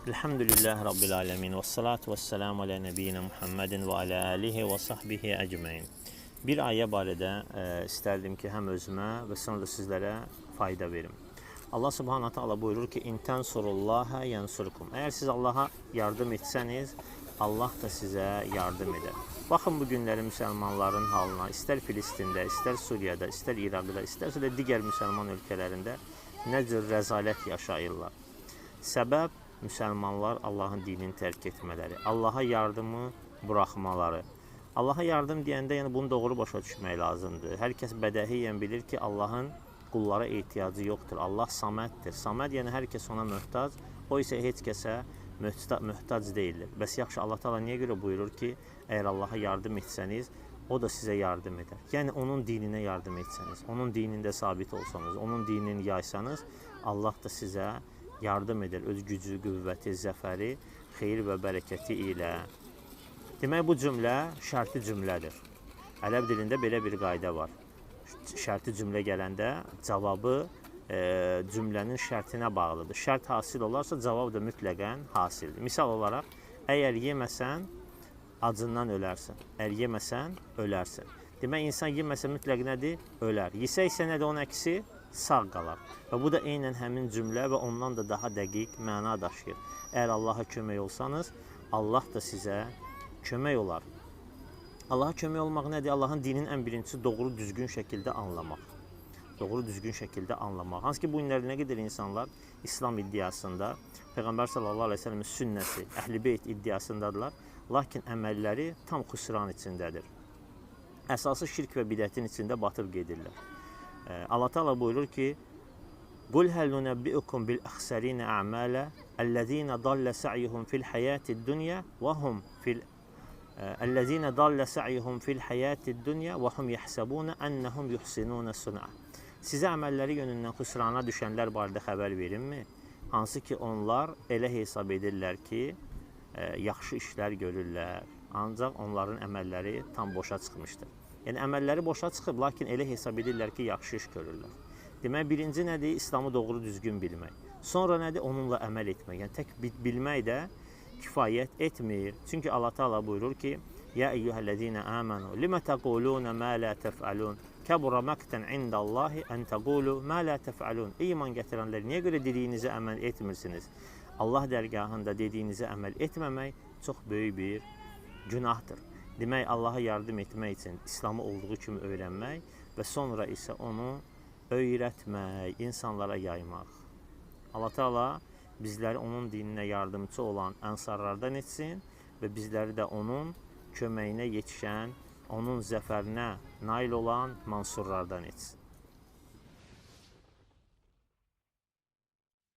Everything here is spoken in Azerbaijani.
Elhamdülillah Rabbil alemin və salatu və selamu alə nəbiyyina Muhammedin və alə alihi və sahbihi əcməin. Bir ayə barədə istərdim ki, həm özümə və sonra da sizlərə fayda verim. Allah subhanahu ta'ala buyurur ki, İn tensurullaha yansurkum. Əgər siz Allaha yardım etsəniz, Allah da sizə yardım edər. Baxın bu günləri müsəlmanların halına, istər Filistində, istər Suriyada, istər İraqda, istərsə də digər müsəlman ölkələrində nə cür rəzalət yaşayırlar. Səbəb müsəlmanlar Allahın dinini tərk etmələri, Allaha yardımı buraxmaları. Allaha yardım deyəndə yəni bunu doğru başa düşmək lazımdır. Hər kəs bədəhiyyən bilir ki, Allahın qullara ehtiyacı yoxdur. Allah saməddir. Saməd yəni hər kəs ona möhtac, o isə heç kəsə möhtac deyildir. Bəs yaxşı, Allah Teala niyə görə buyurur ki, əgər Allaha yardım etsəniz, o da sizə yardım edər. Yəni onun dininə yardım etsəniz, onun dinində sabit olsanız, onun dinini yaysanız, Allah da sizə yardım edir öz gücü, qüvvəti, zəfəri, xeyir və bərəkəti ilə. Demək, bu cümlə şərti cümlədir. Ərəb dilində belə bir qayda var. Şərti cümlə gələndə cavabı cümlənin şərtinə bağlıdır. Şərt hasil olarsa, cavab da mütləqən hasildir. Misal olaraq, əgər yeməsən, acından ölərsən. Əgər yeməsən, ölərsən. Demək, insan yeməsə mütləq nədir? Ölər. Yesə isə nədir onun əksi? Sağ qalar. Və bu da eynən həmin cümlə və ondan da daha dəqiq məna daşıyır. Əgər Allaha kömək olsanız, Allah da sizə kömək olar. Allaha kömək olmaq nədir? Allahın dininin ən birincisi doğru, düzgün şəkildə anlamaq. Doğru, düzgün şəkildə anlamaq. Hansı ki, bu günləri nə qədər insanlar İslam iddiasında, Peyğəmbər sallallahu aleyhi ve sellemin sünnəsi, Əhl-i Beyt iddiasındadırlar, lakin əməlləri tam xüsran içindədir. Əsası şirk və bidətin içində batıb gedirlər. Allah Teala buyurur ki, Qul həl nunəbbi'ukum bil əxsərinə ə'mələ əllezine dalle sa'yuhum fil hayatid dunya və hum fil əllezine dalle sa'yuhum fil hayatid dunya və hum yəhsəbuna ennəhum yuhsinuna sun'a. Sizə əməlləri yönündən xüsrana düşənlər barədə xəbər verinmi? Hansı ki, onlar elə hesab edirlər ki, yaxşı işlər görürlər, ancaq onların əməlləri tam boşa çıxmışdır. Yəni, əməlləri boşa çıxıb, lakin elə hesab edirlər ki, yaxşı iş görürlər. Demək, birinci nədir? İslamı doğru düzgün bilmək. Sonra nədir? Onunla əməl etmək. Yəni, tək bilmək də kifayət etmir. Çünki Allah Teala buyurur ki, Ya eyyuhəl-ləzīnə əmənu, limə təqulunə mə lə təfəlun, kəbura məqtən indallahi ən təqulu mə lə təfəlun. Ey iman gətirənlər, niyə görə dediyinizə əməl etmirsiniz? Allah dərgahında dediyinizə əməl etməmək çox böyük bir günahdır. Demək, Allaha yardım etmək üçün İslamı olduğu kimi öyrənmək və sonra isə onu öyrətmək, insanlara yaymaq. Allah Teala bizləri onun dininə yardımcı olan ənsarlardan etsin və bizləri də onun köməyinə yetişən, onun zəfərinə nail olan mansurlardan etsin.